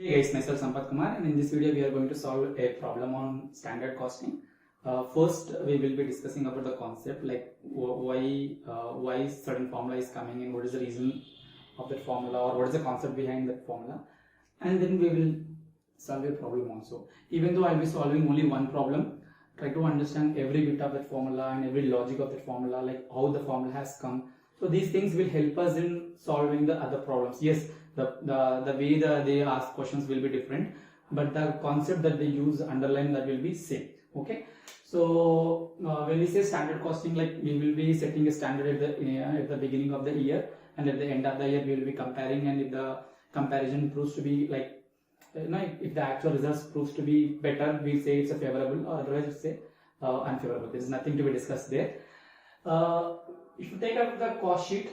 Hey guys, myself Sampath Kumar, and in this video we are going to solve a problem on standard costing. First, we will be discussing about the concept, like why certain formula is coming in, what is the reason of that formula, or what is the concept behind that formula, and then we will solve a problem also. Even though I will be solving only one problem, try to understand every bit of that formula and every logic of that formula, like how the formula has come. So these things will help us in solving the other problems. Yes, the way they ask questions will be different, but the concept that they use underline that will be same. Okay, so when we say standard costing, like we will be setting a standard at the beginning of the year, and at the end of the year we will be comparing, and if the comparison proves to be like, if the actual results proves to be better, we say it's a favorable, or otherwise we say unfavorable. There is nothing to be discussed there. If you take out the cost sheet,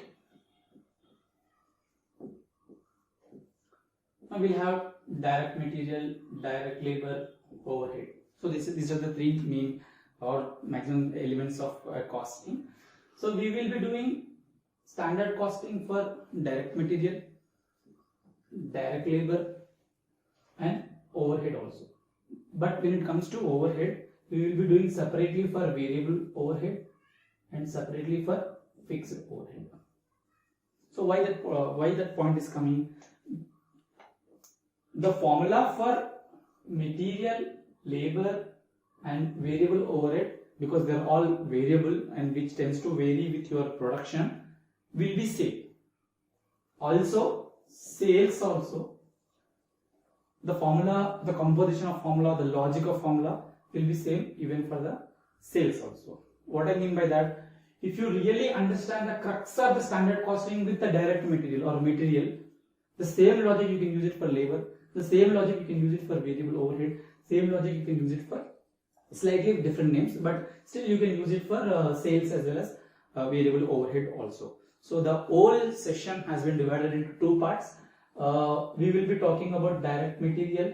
now we have direct material, direct labor, overhead. So these are the three main or maximum elements of costing. So we will be doing standard costing for direct material, direct labor, and overhead also. But when it comes to overhead, we will be doing separately for variable overhead and separately for fixed overhead. So why that point is coming? The formula for material, labor, and variable overhead, because they are all variable and which tends to vary with your production, will be same. Also, sales also, the formula, the composition of formula, the logic of formula will be same even for the sales also. What I mean by that, if you really understand the crux of the standard costing with the direct material or material, the same logic you can use it for labor, the same logic you can use it for variable overhead, same logic you can use it for slightly different names, but still you can use it for sales as well as variable overhead also. So the whole session has been divided into two parts. We will be talking about direct material,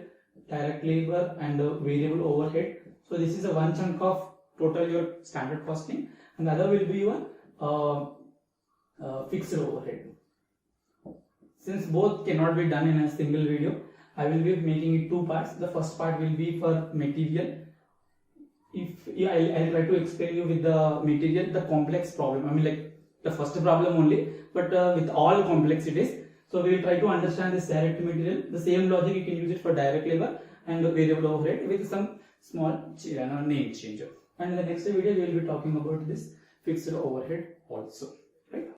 direct labor, and variable overhead. So this is a one chunk of total your standard costing, and the other will be your fixed overhead. Since both cannot be done in a single video, I will be making it two parts. The first part will be for material. I'll try to explain you with the material the complex problem. I mean, like the first problem only, but with all complexities. So we will try to understand this direct material. The same logic you can use it for direct labor and the variable overhead with some small name change. And in the next video we will be talking about this fixed overhead also. Right?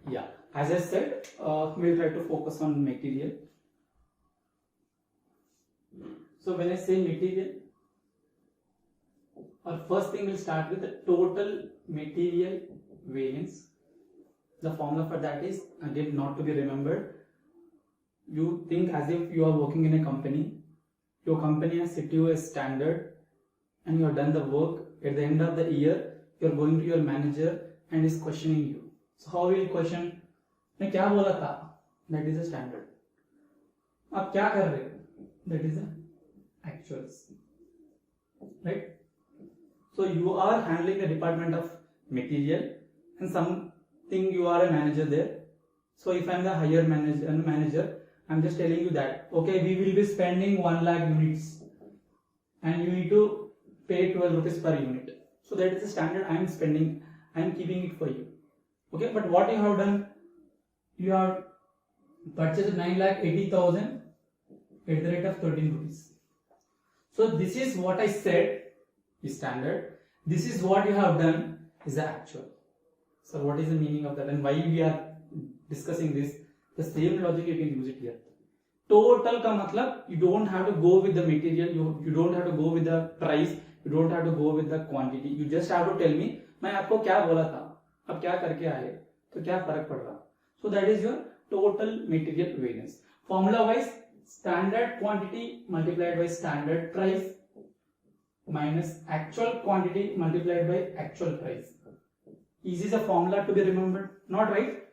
Yeah. As I said, we will try to focus on material. So when I say material, our first thing will start with the total material variance. The formula for that is, again, not to be remembered. You think as if you are working in a company. Your company has set you a standard and you have done the work. At the end of the year, you are going to your manager and is questioning you. So how will you question? मैं क्या बोला था? That is a standard. आप क्या कर रहे हो? That is the actuals. Right? So you are handling the department of material and something you are a manager there. So if I am the higher manager, I am just telling you that, okay, we will be spending 1 lakh units and you need to pay 12 rupees per unit. So that is the standard I am spending, I am keeping it for you. Okay, but what you have done? You have purchased 9,80,000 at the rate of 13 rupees. So this is what I said is standard. This is what you have done is the actual. So what is the meaning of that and why we are discussing this? The same logic you can use it here. Total ka matlab, you don't have to go with the material, you don't have to go with the price, you don't have to go with the quantity. You just have to tell me, मैं आपको क्या बोला था, अब क्या करके आए, तो क्या फर्क पड़ रहा. So that is your total material variance. Formula wise, standard quantity multiplied by standard price minus actual quantity multiplied by actual price. Easy is a formula to be remembered, not right?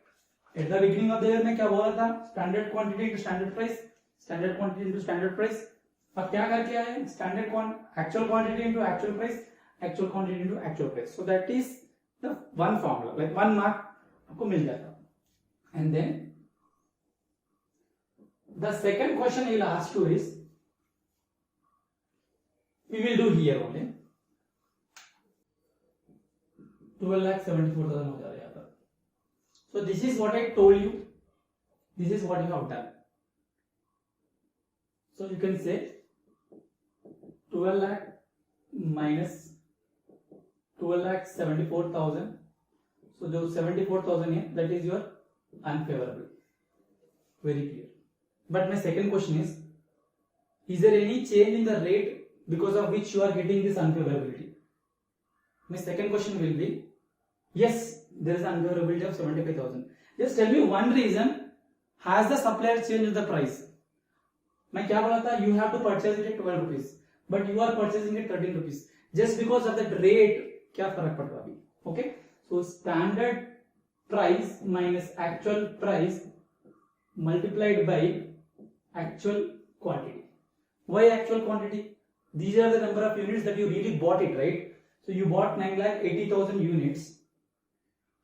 At the beginning of the year में क्या बोला था? Standard quantity into standard price, standard quantity into standard price. अब क्या करके आए? Actual quantity into actual price, actual quantity into actual price. So that is the one formula, like 1 mark आपको मिल जाता. And then The second question I will ask you is, we will do here only. 12,74,000 हो जा रहा है यहाँ पर. So this is what I told you. This is what you have done. So you can say 12 lakh minus 12,74,000. So जो 74,000 है, that is your unfavorable. Very clear. But my second question is there any change in the rate because of which you are getting this unfavorability? My second question will be, yes, there is unfavorability of 75,000. Just tell me one reason. Has the supplier changed the price? मैं क्या बोला था? You have to purchase it at 12 rupees, but you are purchasing it 13 rupees. Just because of that rate, क्या फर्क पड़ रहा अभी? Okay? So standard price minus actual price multiplied by actual quantity. Why actual quantity? These are the number of units that you really bought it, right? So you bought 9,80,000 units.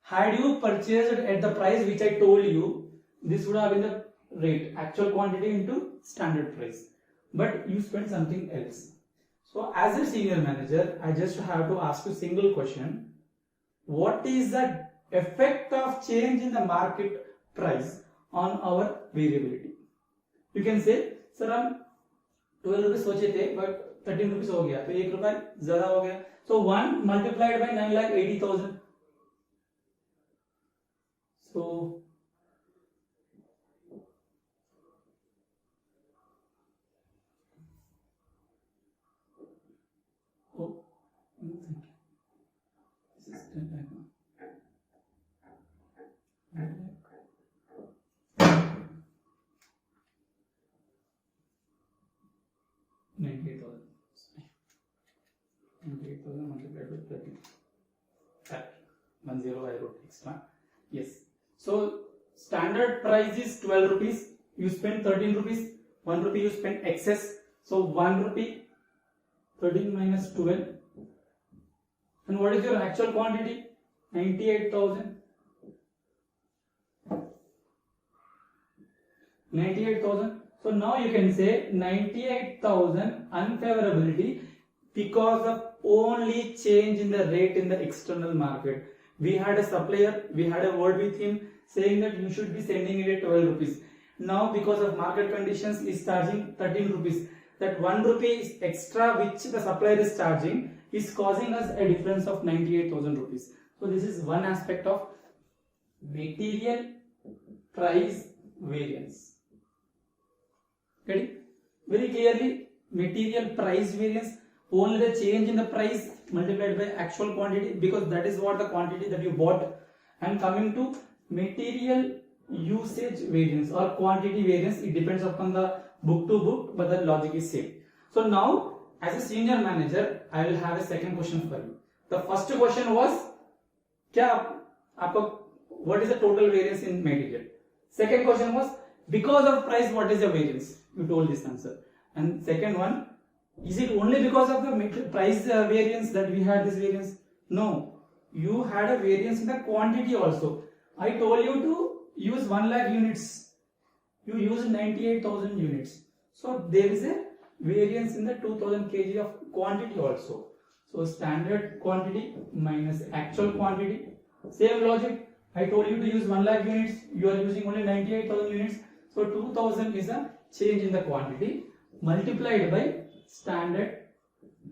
Had you purchased at the price which I told you, this would have been the rate, actual quantity into standard price. But you spent something else. So as a senior manager, I just have to ask you a single question. What is the effect of change in the market price on our variability? You can say, sir, हम 12 रुपए सोचे थे, but 13 rupees हो गया, तो 1 रुपए ज्यादा हो गया. So 1 multiplied by 9,80,000. So multiplied by 30. 1 0 I wrote extra. Yes. So standard price is 12 rupees. You spend 13 rupees. 1 rupee you spend excess. So 1 rupee. 13 minus 12. And what is your actual quantity? 98,000. 98,000. So now you can say 98,000 unfavorability because of only change in the rate in the external market. We had a supplier, we had a word with him saying that you should be sending it at 12 rupees. Now because of market conditions is charging 13 rupees. That 1 rupee is extra which the supplier is charging is causing us a difference of 98,000 rupees. So this is one aspect of material price variance. Get it? Very clearly, material price variance, only the change in the price multiplied by actual quantity, because that is what the quantity that you bought. And coming to material usage variance or quantity variance, it depends upon the book to book, but the logic is same. So now as a senior manager, I will have a second question for you. The first question was, what is the total variance in material? Second question was, because of price, what is the variance? You told this answer. And second one, is it only because of the price variance that we had this variance? No, you had a variance in the quantity also. I told you to use 1 lakh units. You used 98,000 units. So there is a variance in the 2000 kg of quantity also. So standard quantity minus actual quantity. Same logic. I told you to use 1 lakh units. You are using only 98,000 units. So 2000 is a change in the quantity multiplied by standard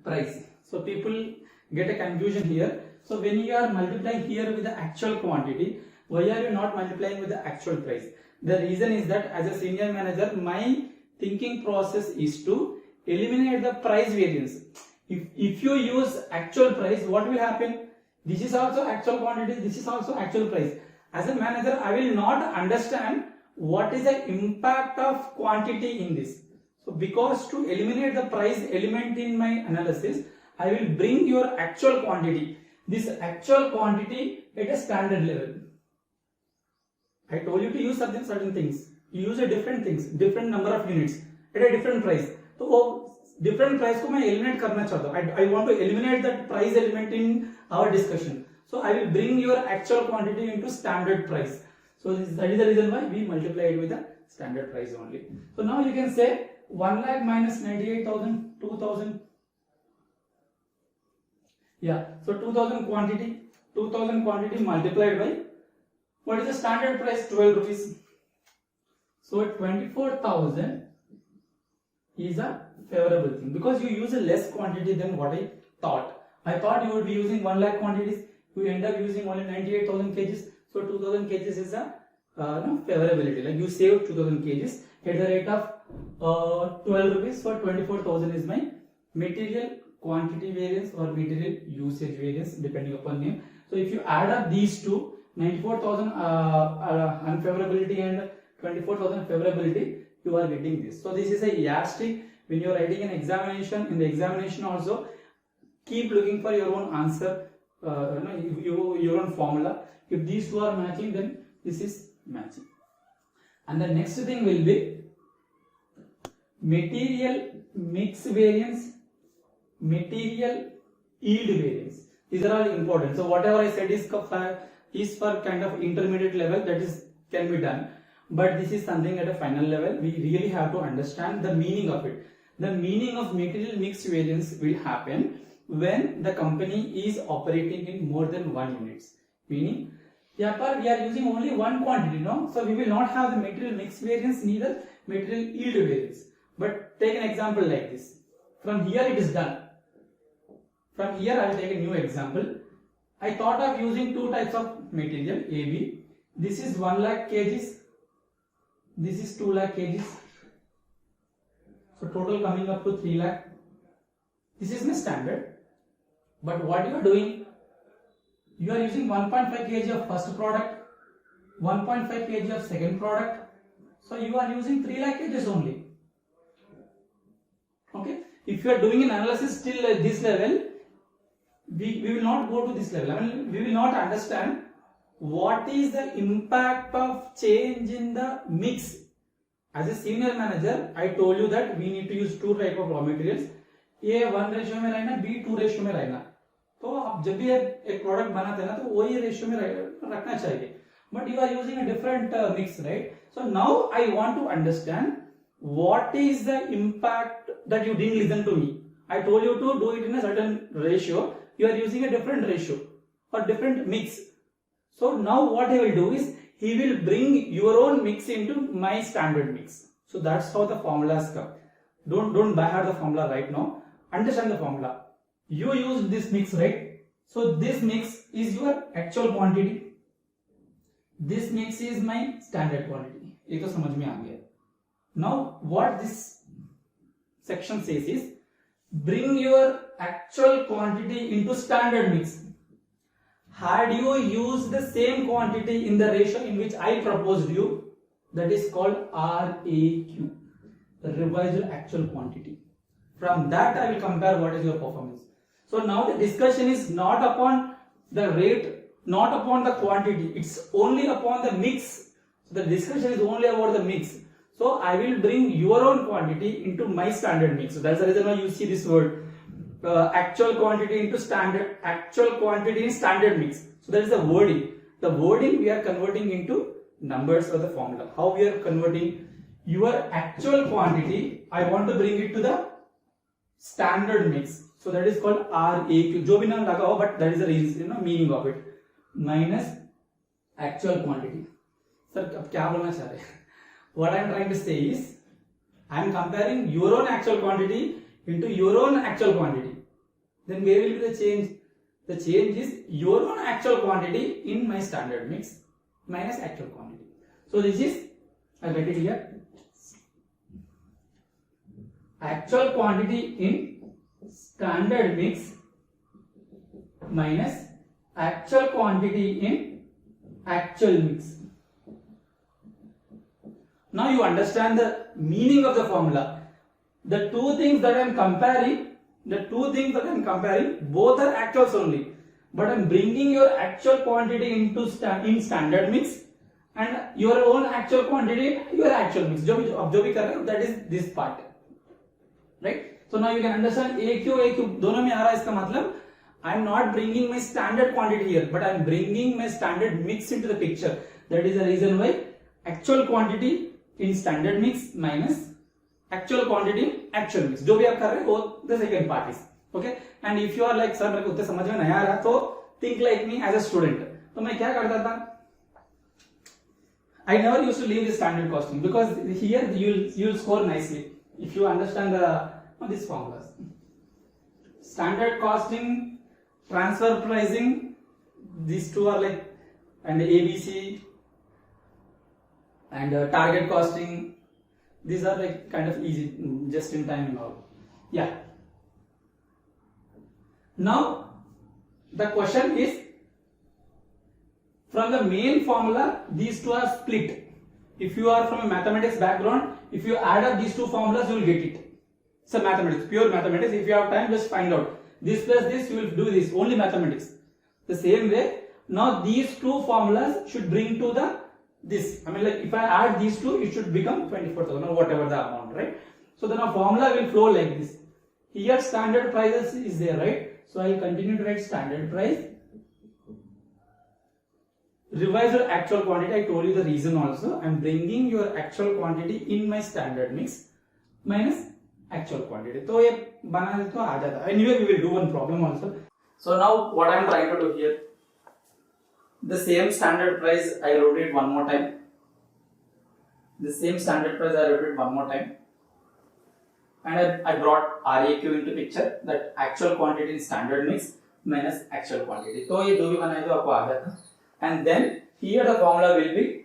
price. So people get a confusion here. So when you are multiplying here with the actual quantity, why are you not multiplying with the actual price? The reason is that as a senior manager, my thinking process is to eliminate the price variance. If you use actual price, what will happen? This is also actual quantity, this is also actual price. As a manager, I will not understand what is the impact of quantity in this. So because to eliminate the price element in my analysis, I will bring your actual quantity. This actual quantity at a standard level. I told you to use certain things. You use a different things, different number of units at a different price. So वो different price को मैं eliminate करना चाहता हूँ. I want to eliminate that price element in our discussion. So I will bring your actual quantity into standard price. So that is the reason why we multiply it with the standard price only. So now you can say 1 lakh minus 98,000, 2,000. Yeah, so 2,000 quantity multiplied by, what is the standard price? 12 rupees. So 24,000 is a favorable thing because you use a less quantity than what I thought. I thought you would be using 1 lakh quantities. You end up using only 98,000 kgs. So 2,000 kgs is a favorability. Like you save 2,000 kgs at the rate of 12 rupees. So 24,000 is my material quantity variance or material usage variance depending upon name. So if you add up these two, 94,000 unfavorability and 24,000 favorability, you are getting this. So this is a yardstick when you are writing an examination. In the examination also, keep looking for your own answer, your own formula. If these two are matching, then this is matching. And the next thing will be material mix variance, material yield variance. These are all important. So whatever I said is for kind of intermediate level, that is can be done. But this is something at a final level. We really have to understand the meaning of it. The meaning of material mix variance will happen when the company is operating in more than 1 units. Meaning, we are using only one quantity, no? So we will not have the material mix variance, neither material yield variance. But take an example like this. From here it is done. From here I will take a new example. I thought of using two types of material, AB. This is 1 lakh kgs. This is 2 lakh kgs. So total coming up to 3 lakh. This is my standard. But what you are doing, you are using 1.5 kg of first product, 1.5 kg of second product. So you are using 3 lakh kgs only. Okay. If you are doing an analysis till this level, we will not go to this level. I mean, we will not understand what is the impact of change in the mix. As a senior manager, I told you that we need to use two type of raw materials. A 1 ratio में रहना, B 2 ratio में रहना. तो आप जब भी एक product बनाते हैं ना, तो वही रेशियो में रखना चाहिए. But you are using a different mix, right? So now I want to understand what is the impact that you didn't listen to me. I told you to do it in a certain ratio. You are using a different ratio or different mix. So now what he will do is he will bring your own mix into my standard mix. So that's how the formulas come. Don't by heart the formula right now. Understand the formula. You use this mix, right? So this mix is your actual quantity. This mix is my standard quantity. ये तो समझ में आ गया. Now what this section says is bring your actual quantity into standard mix. Had you used the same quantity in the ratio in which I proposed you, that is called RAQ, the revised actual quantity. From that I will compare what is your performance. So now the discussion is not upon the rate, not upon the quantity, it's only upon the mix. So the discussion is only about the mix. So I will bring your own quantity into my standard mix. So that's the reason why you see this word. Actual quantity into standard, actual quantity in standard mix. So that is the wording. The wording we are converting into numbers or the formula. How we are converting your actual quantity, I want to bring it to the standard mix. So that is called RAQ. जो भी नाम लगा हो, but that is the reason, meaning of it. Minus actual quantity. Sir, अब क्या बोलना चाह रहे हैं? What I am trying to say is, I am comparing your own actual quantity into your own actual quantity. Then where will be the change? The change is your own actual quantity in my standard mix minus actual quantity. So this is, I will write it here, actual quantity in standard mix minus actual quantity in actual mix. Now you understand the meaning of the formula. The two things that I am comparing, both are actuals only. But I am bringing your actual quantity into in standard mix and your own actual quantity in your actual mix. जो भी कर रहे हो, that is this part, right? So now you can understand AQ दोनों में आ रहा है. इसका मतलब I am not bringing my standard quantity here, but I am bringing my standard mix into the picture. That is the reason why actual quantity in standard mix minus actual quantity in actual mix. जो भी आप कर रहे हैं वो the second part is okay. And if you are like sir मेरे को उतना समझ में नहीं आ रहा तो think like me as a student. तो मैं क्या करता था? I never used to leave the standard costing because here you'll score nicely if you understand these formulas. Standard costing, transfer pricing, these two are like, and ABC and target costing, these are like kind of easy, just in time and all. Yeah. Now the question is, from the main formula these two are split. If you are from a mathematics background, if you add up these two formulas you will get it. So mathematics, pure mathematics. If you have time, just find out this plus this, you will do this, only mathematics. The same way, now these two formulas should bring to the this. I mean, like if I add these two, it should become 24,000 or whatever the amount, right? So then a formula will flow like this. Here standard prices is there, right? So I will continue to write standard price. Revise your actual quantity. I told you the reason also. I am bringing your actual quantity in my standard mix minus actual quantity. तो ये बना दे तो आ जाता. Anyway, we will do one problem also. So now what I am trying to do here, the same standard price I wrote it one more time. The same standard price I wrote it one more time, and I brought RAQ into picture, that actual quantity in standard mix minus actual quantity. तो ये जो भी बनाए तो आपको आ जाता. And then here the formula will be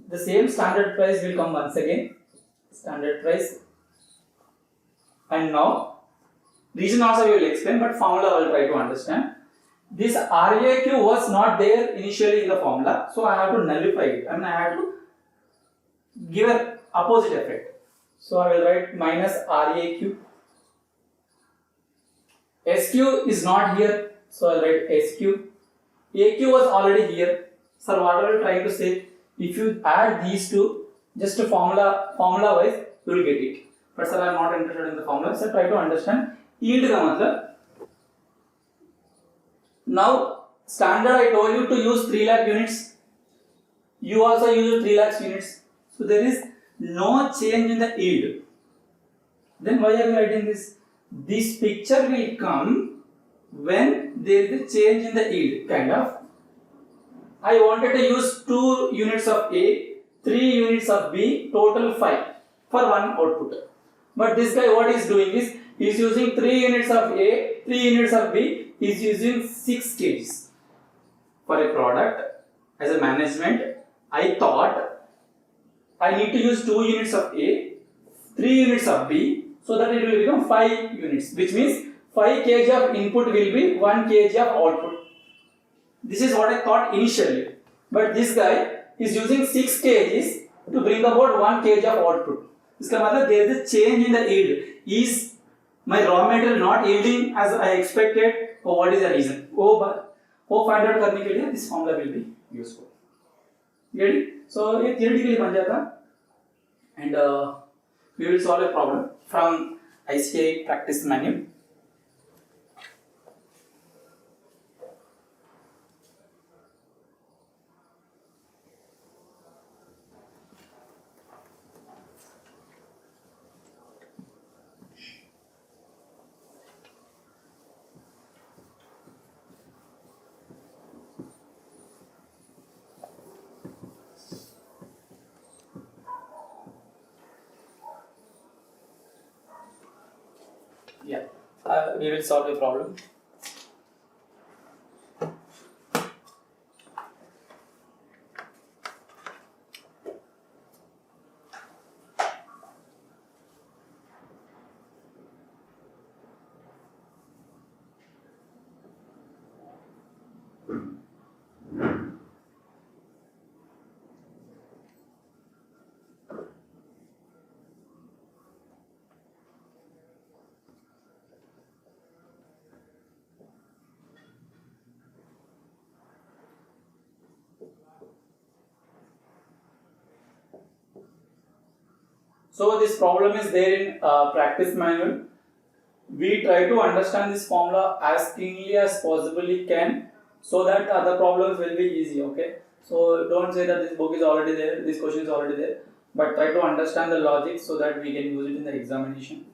the same standard price will come once again, standard price, and now reason also we will explain, but formula I will try to understand. This RAQ was not there initially in the formula, so I have to nullify it. I mean, I have to give an opposite effect. So I will write minus RAQ. SQ is not here, so I will write SQ. AQ was already here. Sir, what are you trying to say? If you add these two, just a formula wise, you will get it. But sir, I am not interested in the formula. So try to understand. Yield का मतलब. Now standard I told you to use 3 lakh units. You also use 3 lakh units. So there is no change in the yield. Then why are you writing this? This picture will come when there is a change in the yield, kind of. I wanted to use 2 units of A, 3 units of B, total 5 for one output. But this guy what he is doing is, he is using 3 units of A, 3 units of B, he is using 6 kgs. For a product, as a management, I thought I need to use 2 units of A, 3 units of B, so that it will become 5 units, which means 5 kg of input will be 1 kg of output. This is what I thought initially, but this guy is using 6 kgs to bring about 1 kg of output. इसका मतलब there is a change in the yield. Is my raw material not yielding as I expected, or what is the reason? वो find out करने के लिए this formula will be useful. Get it? So ये theoretically बन जाता, and we will solve a problem from ICAI practice manual. Yeah, we will solve the problem. So this problem is there in practice manual. We try to understand this formula as cleanly as possibly can, so that other problems will be easy. Okay. So don't say that this book is already there, this question is already there. but try to understand the logic so that we can use it in the examination.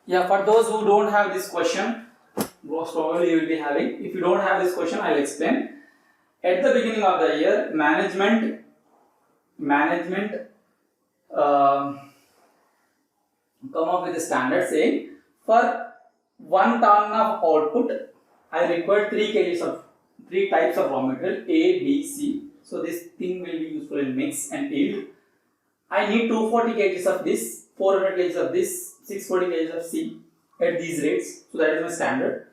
Yeah, for those who don't have this question, most probably you will be having. If you don't have this question, I'll explain. At the beginning of the year, management come up with a standard saying for 1 ton of output, I require 3 types of raw material A, B, C. So this thing will be useful in mix and yield. I need 240 kgs of this, 400 kgs of this, 640 kgs of C at these rates. So that is my standard.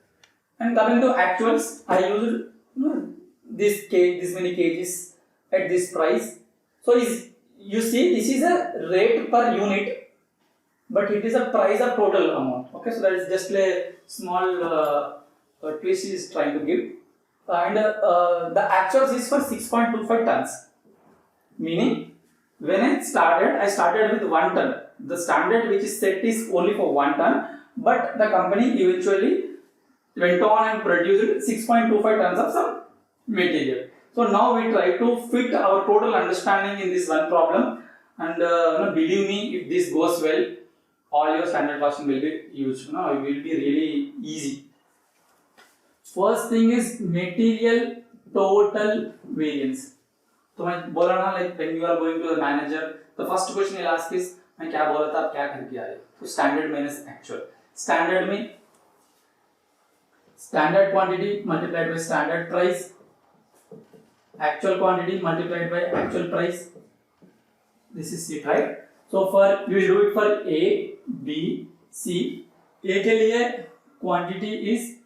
And coming to actuals, I used this many kgs at this price. So you see, this is a rate per unit, but it is a price of total amount. Okay, so that is just a small twist is trying to give. And the actuals is for 6.25 tons. Meaning, when I started with 1 ton. The standard which is set is only for 1 ton, but the company eventually went on and produced 6.25 tons of some material. So now we try to fit our total understanding in this one problem, and believe me, if this goes well, all your standard costing will be used. It will be really easy. First thing is material total variance. So मैं बोला ना, like when you are going to the manager, the first question he'll ask is मैं क्या बोला था, आप क्या करके आए? So standard minus actual. Standard में standard quantity multiplied by standard price, actual quantity multiplied by actual price. This is it, right? So for you will do it for A, B, C. A के लिए quantity is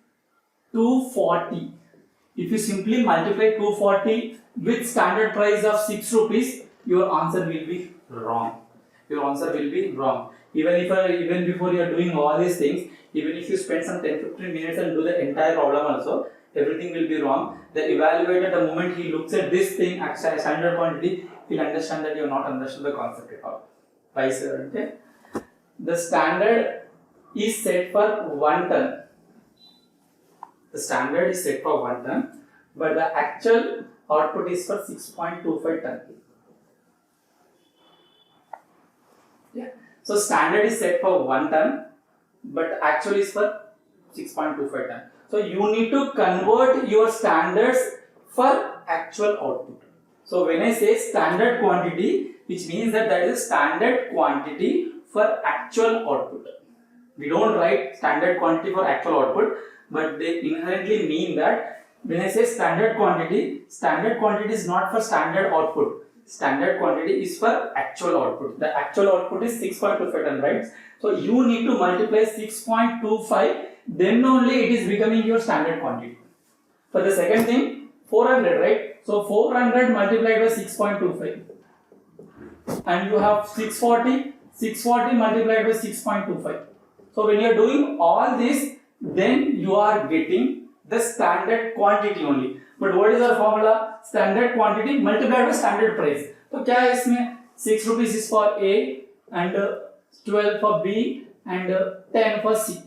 240. If you simply multiply 240 with standard price of 6 rupees, your answer will be wrong. Your answer will be wrong. Even before you are doing all these things, even if you spend some 10-15 minutes and do the entire problem also, everything will be wrong. The evaluator, the moment he looks at this thing, standard quantity, he'll understand that you have not understood the concept at all. Vice versa, okay? The standard is set for 1 ton. The standard is set for 1 ton, but the actual output is for 6.25 ton. Yeah. So standard is set for 1 ton, but actual is for 6.25 ton. So you need to convert your standards for actual output. So when I say standard quantity, which means that is a standard quantity for actual output. We don't write standard quantity for actual output, but they inherently mean that when I say standard quantity is not for standard output. Standard quantity is for actual output. The actual output is 6.25 ton, right? So you need to multiply 6.25, then only it is becoming your standard quantity. For the second thing, 400, right? So 400 multiplied by 6.25, and you have 640 multiplied by 6.25. So when you are doing all this, then you are getting the standard quantity only. But what is our formula? Standard quantity multiplied by standard price. So क्या है इसमें? 6 rupees is for A, and 12 for B, and 10 for C.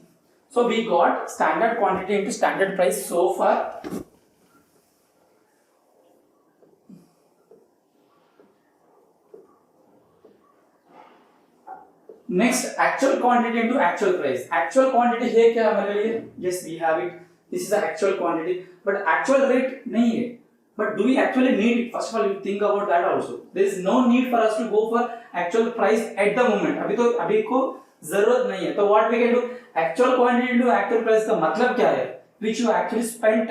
So we got standard quantity into standard price so far. Next, actual quantity into actual price. Actual quantity है क्या हमारे लिए? Yes, we have it. This is the actual quantity, but actual rate नहीं है. But do we actually need it? First of all, you think about that also. There is no need for us to go for actual price at the moment. अभी को जरूरत नहीं है. तो what we can do? Actual quantity into actual price का मतलब क्या है? Which you actually spent,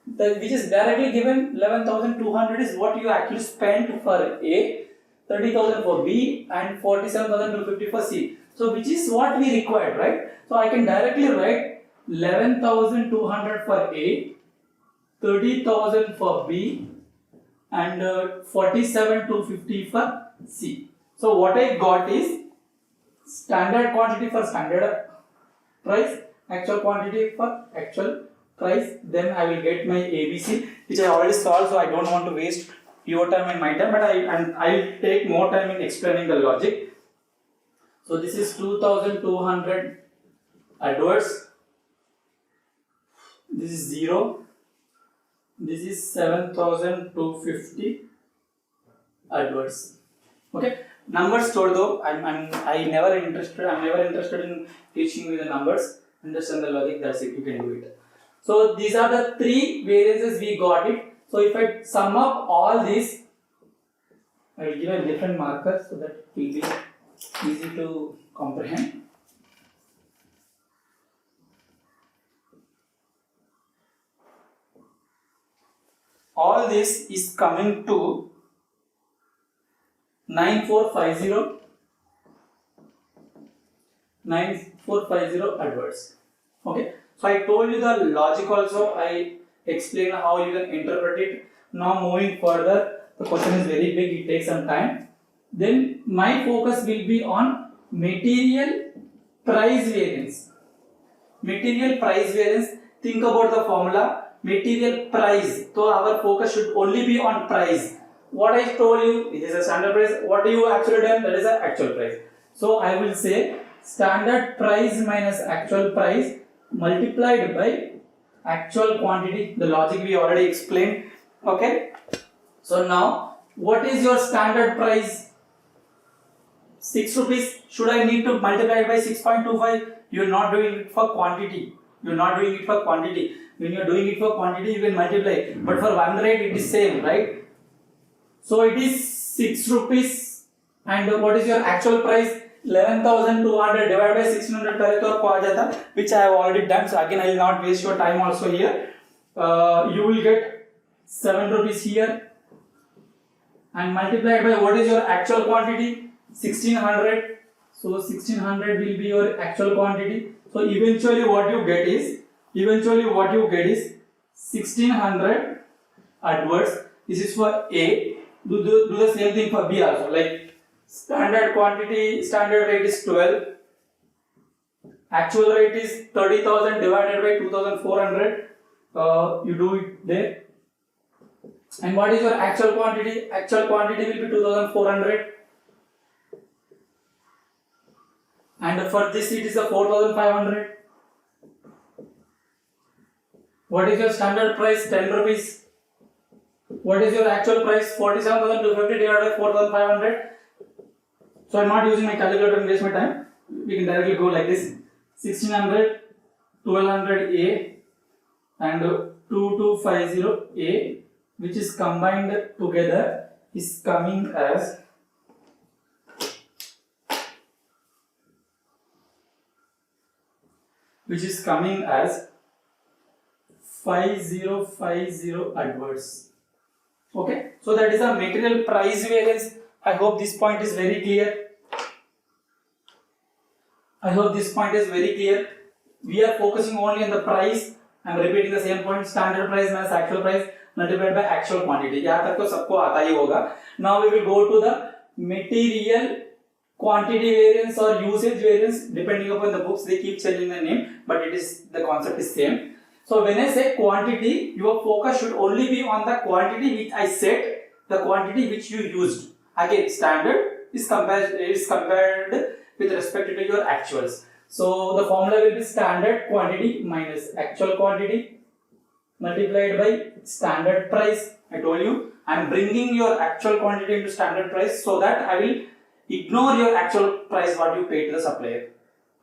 which is directly given. 11,200 is what you actually spent for A, 30,000 for B, and 47,250 for C. So which is what we required, right? So I can directly write 11,200 for A, 30,000 for B, and 47,250 for C. So what I got is standard quantity for standard price, actual quantity for actual price. Then I will get my ABC, which I already solved, so I don't want to waste your time and my time, but I'll take more time in explaining the logic. So this is 2200 AdWords. This is 0. This is 7250 AdWords. Okay. Numbers stored though. I'm never interested in teaching you the numbers. Understand the logic. That's it. You can do it. So these are the three variances we got it. So if I sum up all these, I will give a different marker so that it will be easy to comprehend. All this is coming to 9450 AdWords. Okay, so I told you the logic also, I explained how you can interpret it. Now moving further, the question is very big, it takes some time. Then my focus will be on material price variance. Material price variance, think about the formula. Material price, so our focus should only be on price. What I told you, it is a standard price. What do you actually done? That is the actual price. So I will say standard price minus actual price multiplied by actual quantity. The logic we already explained. Okay. So now, what is your standard price? 6 rupees. Should I need to multiply it by 6.25? You are not doing it for quantity. You are not doing it for quantity. When you are doing it for quantity, you can multiply. But for one rate, it is same, right? So it is 6 rupees. And what is your actual price? 11,200 divided by 1600, which I have already done. So again, I will not waste your time also here. You will get 7 rupees here. And multiplied by what is your actual quantity? 1600. So 1600 will be your actual quantity. So eventually what you get is 1600 AdWords. This is for A. Do the same thing for B also. Like standard quantity, standard rate is 12. Actual rate is 30,000 divided by 2,400. You do it there. And what is your actual quantity? Actual quantity will be 2,400. And for this it is a 4,500. What is your standard price? 10 rupees. What is your actual price? 47,250 divided by 4,500. So I am not using my calculator and waste my time. We can directly go like this. 1600, 1200A and 2250A, which is combined together, is coming as 5050 AdWords. Okay, so that is a material price variance. I hope this point is very clear. We are focusing only on the price. I am repeating the same point. Standard price minus actual price multiplied by actual quantity. यहाँ तक तो सबको आता ही होगा. Now we will go to the material quantity variance or usage variance. Depending upon the books, they keep changing the name, but the concept is same. So when I say quantity, your focus should only be on the quantity which I set, the quantity which you used. Again, standard is compared with respect to your actuals. So the formula will be standard quantity minus actual quantity multiplied by standard price. I told you I am bringing your actual quantity into standard price so that I will ignore your actual price what you paid to the supplier.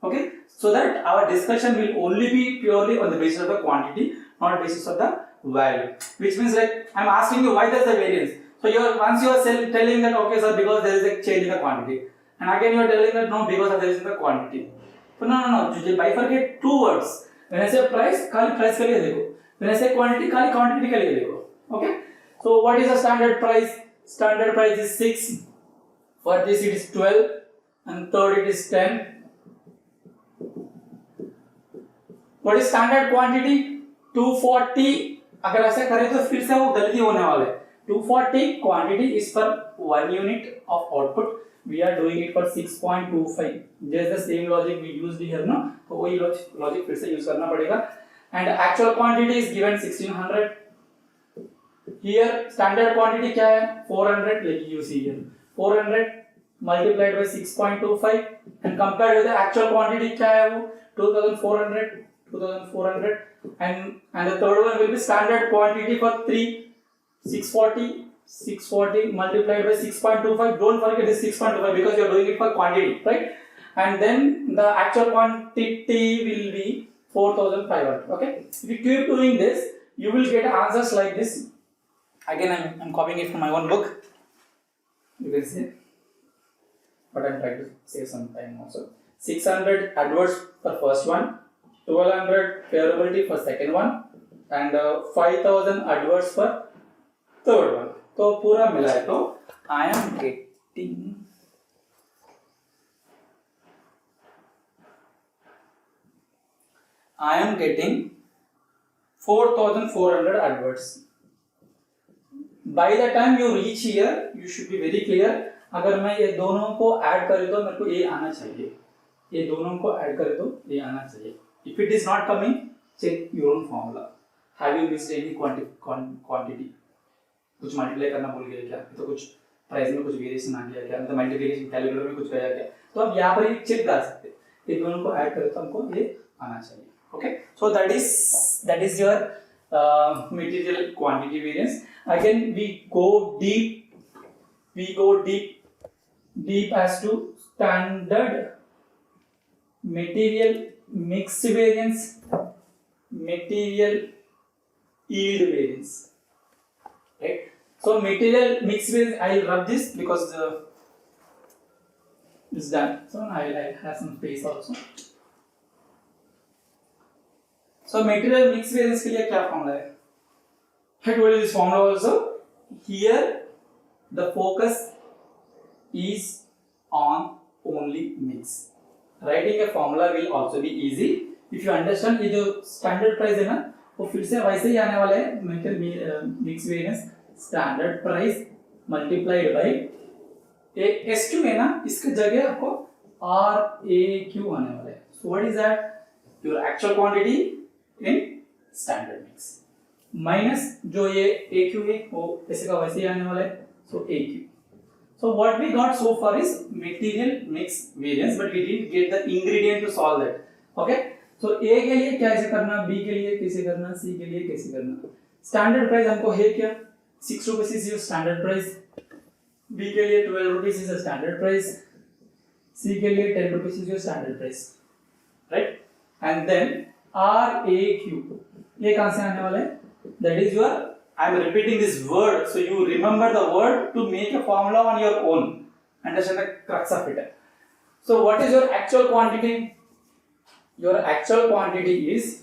Okay, so that our discussion will only be purely on the basis of the quantity, not basis of the value. Which means like I am asking you why there is a variance. So once you are telling that okay sir, because there is a change in the quantity, and again you are telling that no, because there is in the quantity. So no, you bifurcate two words. When I say price, खाली price के लिए देखो. When I say quantity, खाली quantity के लिए देखो. Okay. So what is the standard price? Standard price is 6. For this it is 12, and third it is 10. What is standard quantity? 240. अगर ऐसे करें तो फिर से वो गलती होने वाला है. 240 quantity is for 1 unit of output. We are doing it for 6.25. Just the same logic we used here, no? तो वही logic फिर से use करना पड़ेगा. And actual quantity is given 1600. Here standard quantity क्या है 400, like you see here 400 multiplied by 6.25 and compared with the actual quantity क्या है वो 2400 and the third one will be standard quantity for 3 640 multiplied by 6.25. Don't forget this 6.25 because you are doing it for quantity, right? And then the actual quantity will be 4500. Okay, if you keep doing this you will get answers like this. Again I'm copying it from my own book, you can see, but I'm trying to save some time also. 600 adverse for first one, 1200 favorability for second one, and 5000 adverse for third one. तो पूरा मिला है तो I am getting 4400 adverts. By the time you reach here you should be very clear. अगर मैं ये दोनों को ऐड कर दो मेरे को ये आना चाहिए, ये दोनों को ऐड कर दो ये आना चाहिए. If it is not coming, check your own formula. Have you missed any quantity? कुछ मल्टीप्लाई करना भूल गए क्या, तो कुछ प्राइस में कुछ वेरिएशन आ गया क्या, मतलब मल्टीप्लिकेशन कैलकुलेटर में कुछ गया क्या, तो अब यहाँ पर ये चेक कर सकते हैं. ये दोनों को ऐड करें तो हमको ये आना चाहिए. Okay, so that is your material quantity variance. Again we go deep as to standard material mix variance, material yield variance, right? So material mix variance, I'll rub this because it's done, so I'll have some space also. So material mix variance के लिए क्या formula है? I told you this formula also. Here the focus is on only mix. Writing a formula will also be easy if you understand. ये जो standard price है ना वो फिर से वैसे ही आने वाला है. Material mix variance standard price multiplied by S2 है ना, इसके जगह आपको RAQ आने वाला है. So what is that? Your actual quantity in standard mix minus जो ये AQ है वो ऐसे का वैसे ही आने वाला है. So AQ. So what we got so far is material mix variance, but we didn't get the ingredient to solve that. Okay. So A के लिए कैसे करना, B के लिए कैसे करना, C के लिए कैसे करना. Standard price हमको है क्या 6 rupees is your standard price. B के लिए 12 rupees is the standard price. C के लिए 10 rupees is your standard price, right? And then RAQ ये कहाँ से आने वाला है? That is your, I am repeating this word so you remember the word to make a formula on your own. Understand the crux of it. So what is your actual quantity? Your actual quantity is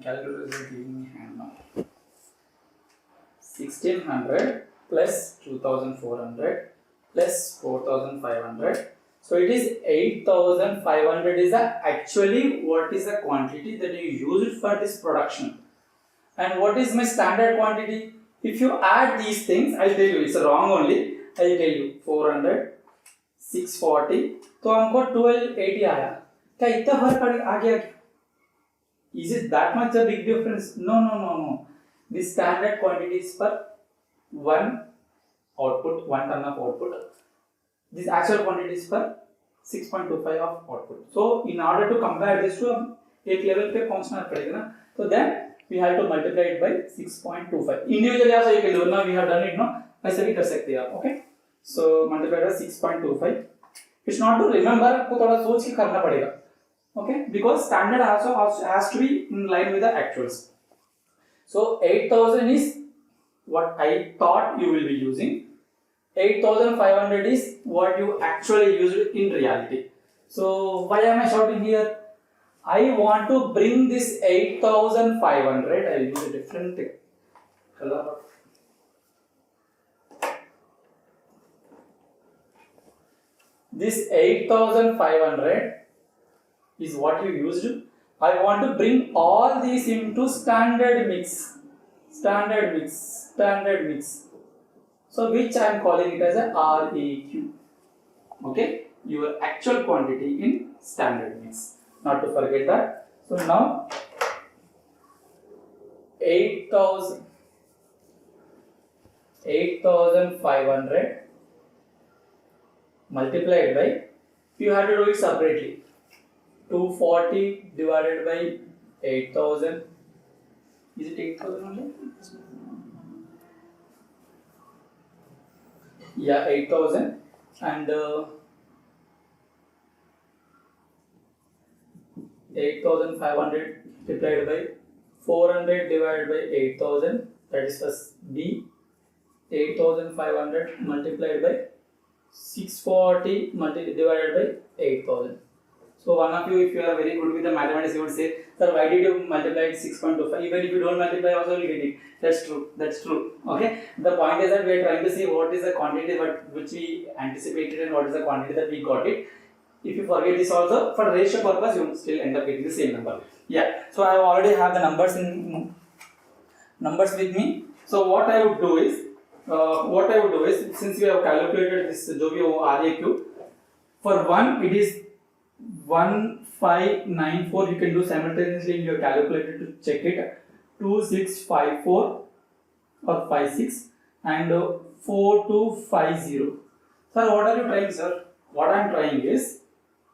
calculator is giving me hand now. 1600 plus 2400 plus 4500. So it is 8500 is the actually what is the quantity that you used for this production. And what is my standard quantity? If you add these things, I'll tell you it's wrong only. I'll tell you 400, 640, तो हमको 1280 आया. क्या इतना फर्क आ गया? Is it that much a big difference? No. The standard quantity is for one output, one ton of output. This actual quantity is for 6.25 of output. So in order to compare this to एक level पे पहुंचना पड़ेगा ना, so then we have to multiply it by 6.25. Individually also you can do. Now we have done it, no? ऐसे भी कर सकते हैं आप. Okay. So multiply by 6.25. It's not to remember, आपको थोड़ा सोच के करना पड़ेगा. Okay, because standard also has to be in line with the actuals. So 8000 is what I thought you will be using. 8500 is what you actually used in reality. So why am I shouting here? I want to bring this 8500. I will use a different color. This 8500 is what you used. I want to bring all these into standard mix. So which I am calling it as a RAQ. Okay, your actual quantity in standard mix. Not to forget that. So now 8,500 multiplied by, you have to do it separately, 240 divided by 8,000. Is it 8,000 only? Yeah, 8,000. And 8,500 multiplied by 400 divided by 8,000, that is first B. 8,500 multiplied by 640 divided by 8,000. So one of you, if you are very good with the mathematics, you would say, sir, why did you multiply it 6.25? Even if you don't multiply, also you will get it. That's true. That's true. Okay. The point is that we are trying to see what is the quantity which we anticipated and what is the quantity that we got it. If you forget this also, for ratio purpose, you will still end up getting the same number. Yeah. So I already have the numbers with me. So what I would do is, since we have calculated this Jovio RAQ, for one it is 1594. You can do simultaneously in your calculator to check it. 2654 or 56 and 4250. Sir, what are you trying, sir? What I am trying is,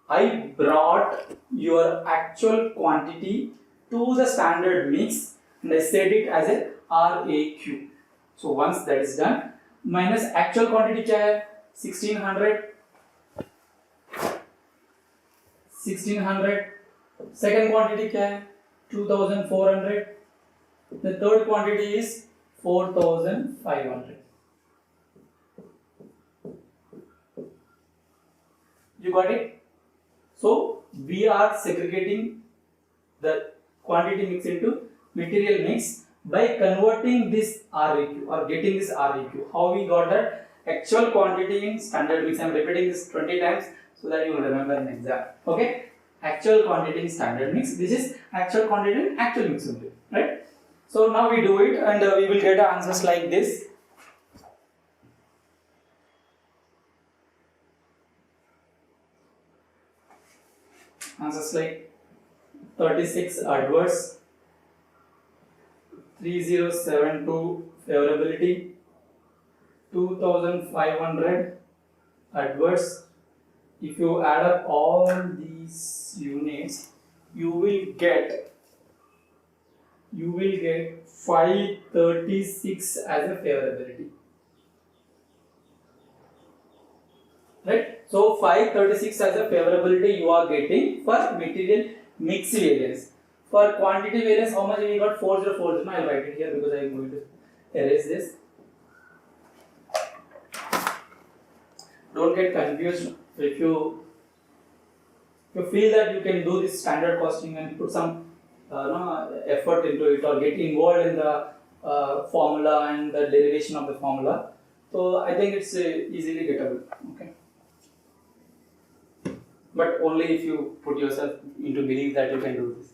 I brought your actual quantity to the standard mix and I set it as a RAQ. So once that is done, minus actual quantity क्या है? 1600. Second quantity क्या है? 2400. The third quantity is 4500. You got it? So we are segregating the quantity mix into material mix by converting this RAQ or getting this RAQ. How we got that? Actual quantity in standard mix. I am repeating this 20 times so that you will remember in exam. Okay? Actual quantity in standard mix. This is actual quantity in actual mix only. Right? So now we do it and we will get answers like this. Answers like 36 adverse, 3072 favorability, 2500 adverse. If you add up all these units, you will get 536 as a favorability. Right? So 536 as a favorability you are getting for material mix variance. For quantity variance, how much we got? 4040. I will write it here because I am going to erase this. Don't get confused. If you feel that you can do this standard costing and put some effort into it or get involved in the formula and the derivation of the formula, so I think it's easily gettable. Okay. But only if you put yourself into belief that you can do this.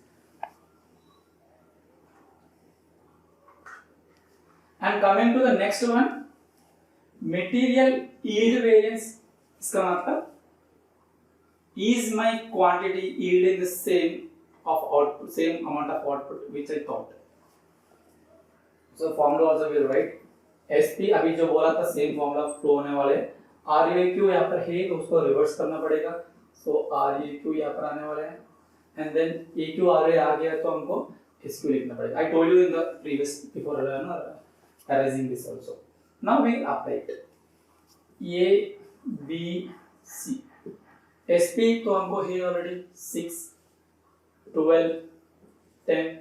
And coming to the next one, material yield variance. इसका मतलब is my quantity yielding the same amount of output which I thought. So formula also will write SP अभी जो बोला था same formula flow होने वाले RAQ यहाँ पर है तो उसको reverse करना पड़ेगा. So RAQ यहाँ पर आने वाले हैं and then AQ RA आ गया तो हमको SQ लिखना पड़ेगा. I told you in the previous before erasing this also. Now we apply it. A B C. SP तो हमको है already 6, 12, 10.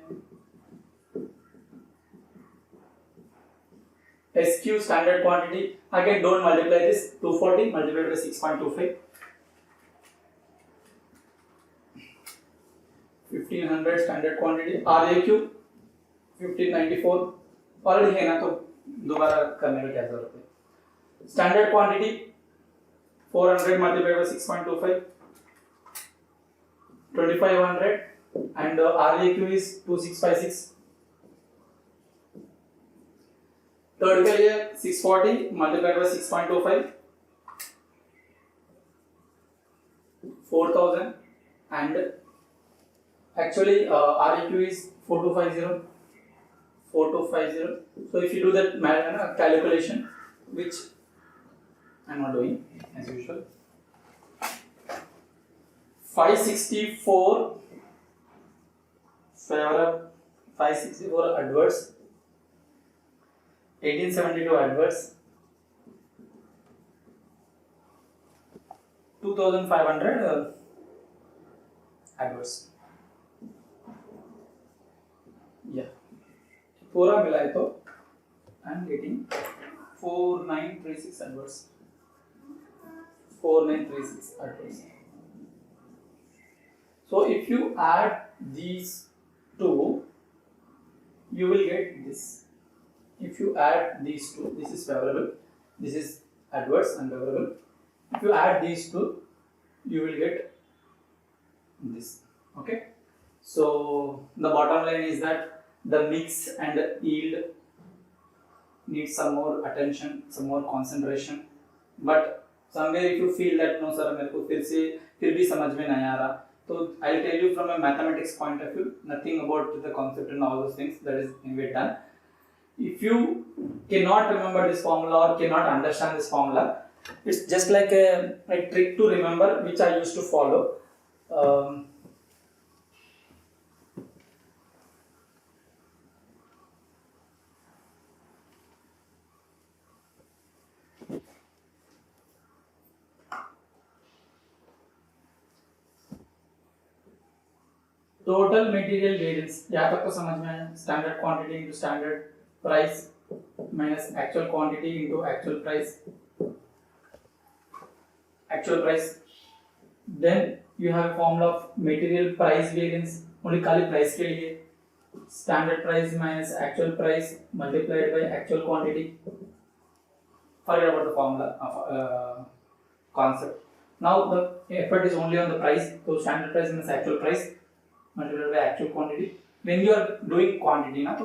SQ standard quantity. Again, don't multiply this. 240 multiplied by 6.25. 1500 standard quantity. RAQ 1594. Already है ना तो दोबारा करने का क्या जरूरत है. Standard quantity 400 multiplied by 6.25, 2500 and RAQ is 2656. Third के लिए 640 multiplied by 6.25, 4000 and actually RAQ is 4250. 4250. So if you do that calculation, which I'm not doing as usual, 564 favorable, 564 adverse, 1872 adverse, 2500 adverse. Yeah, पूरा मिलाए तो I'm getting 4936 adverse. 4936 adverse. So if you add these two, you will get this. If you add these two, this is favorable, this is adverse and favorable. If you add these two, you will get this. Okay. So the bottom line is that the mix and the yield needs some more attention, some more concentration. But somewhere if you feel that no sir, मेरे को फिर भी समझ में नहीं आ रहा, तो I'll tell you from a mathematics point of view, nothing about the concept and all those things, that is anyway done. If you cannot remember this formula or cannot understand this formula, it's just like a trick to remember which I used to follow. Total material variance यहाँ तक तो समझ में आया. Standard quantity into standard price minus actual quantity into actual price. Then you have formula of material price variance only खाली price के लिए. Standard price minus actual price multiplied by actual quantity. Forget about the formula concept. Now the effort is only on the price. So standard price minus actual price multiplied by actual quantity. When you are doing quantity na, so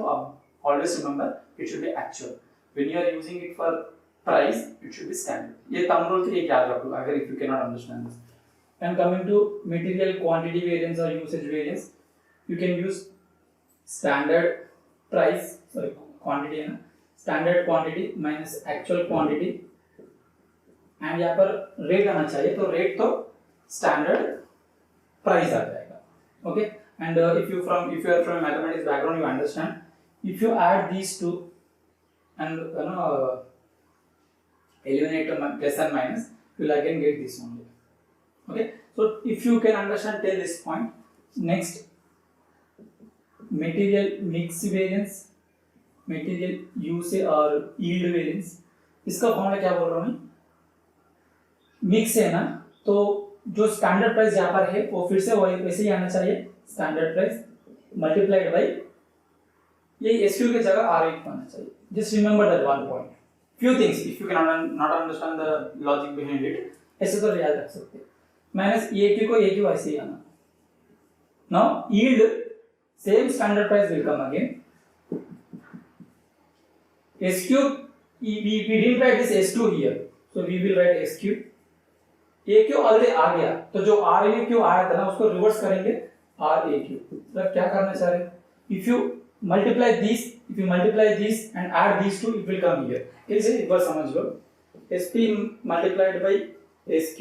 always remember it should be actual. When you are using it for price, it should be standard. ये thumb rule तो ये याद रखो अगर if you cannot understand this. And coming to material quantity variance or usage variance, you can use standard price, sorry quantity है ना, standard quantity minus actual quantity. and यहाँ पर rate आना चाहिए, तो rate तो standard price आ जाएगा. Okay. And if you are from a mathematics background, you understand. If you add these two and eliminate plus and minus, you will again get this only. Okay. So if you can understand till this point, next material mix variance, material use or yield variance. इसका formula क्या बोल रहा हूँ मैं? Mix है ना, तो जो स्टैंडर्ड प्राइस यहाँ पर है वो फिर से वैसे ही आना चाहिए. स्टैंडर्ड प्राइस मल्टीप्लाइड बाय ये एसक्यू की जगह आर एट आना चाहिए. Just remember that one point. Few things if you can not understand the logic behind it, ऐसे तो याद रख सकते हैं. माइनस ए क्यू को ए क्यू ऐसे ही आना. Now yield same standard price will come again. S Q we didn't write this s2 here, so we will write s Q. A Q already आ गया, तो जो आर ए क्यू आया था ना उसको रिवर्स करेंगे आर ए क्यू. मतलब क्या करना चाह रहे? If you multiply this and add these two, it will come here. इसे एक बार समझ लो. sp multiplied by sq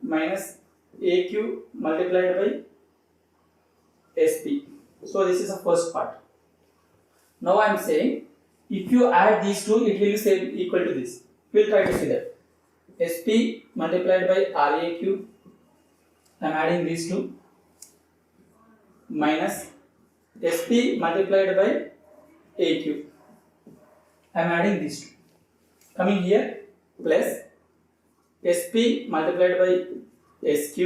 minus aq multiplied by sp. So this is the first part. Now I am saying if you add these two, it will be equal to this. We will try to see that. sp multiplied by raq, I am adding these two, minus sp multiplied by aq, I am adding these two, coming here, plus sp multiplied by sq,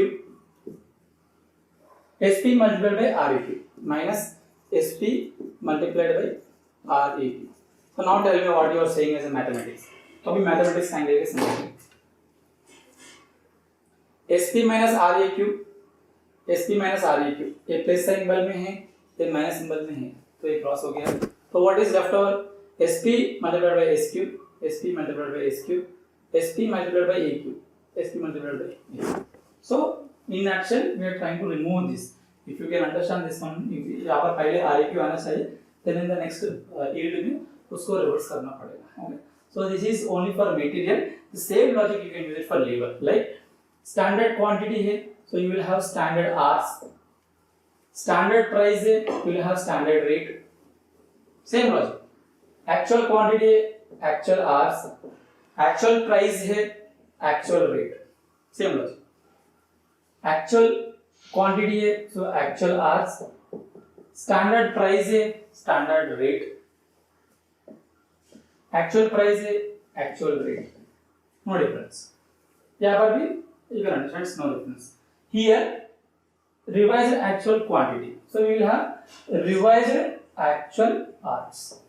sp multiplied by raq, minus sp multiplied by raq. So now tell me what you are saying as a mathematics. तो अभी mathematics angle के समझेंगे. sp minus raq, sp minus raq, ये plus symbol में है, ये minus symbol में है, तो ये क्रॉस हो गया. तो what is left over? sp multiplied by sq, sp multiplied by sq, sp multiplied by aq, sp multiplied by aq. So in actual we are trying to remove this. If you can understand this one, यहाँ पर पहले raq आना चाहिए, then in the next yield में उसको reverse करना पड़ेगा. Okay. So this is only for material. The same logic you can use it for labor. Like standard quantity है, so you will have standard hours. Standard price है, you will have standard rate. Same logic. Actual quantity है, actual hours. Actual price है, actual rate. Same logic. Actual quantity है, so actual hours. Standard price है, standard rate. Actual price है, actual rate. No difference. यहाँ पर भी you can understand it's no difference. Here revised actual quantity. So we will have revised actual hours.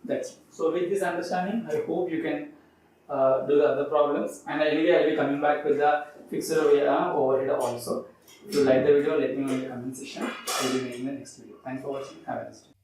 That's it. So with this understanding, I hope you can do the other problems. And anyway, I will be coming back with the fixed overhead also. If you like the video, let me know in the comment section. I will be making the next video. Thanks for watching. Have a nice day.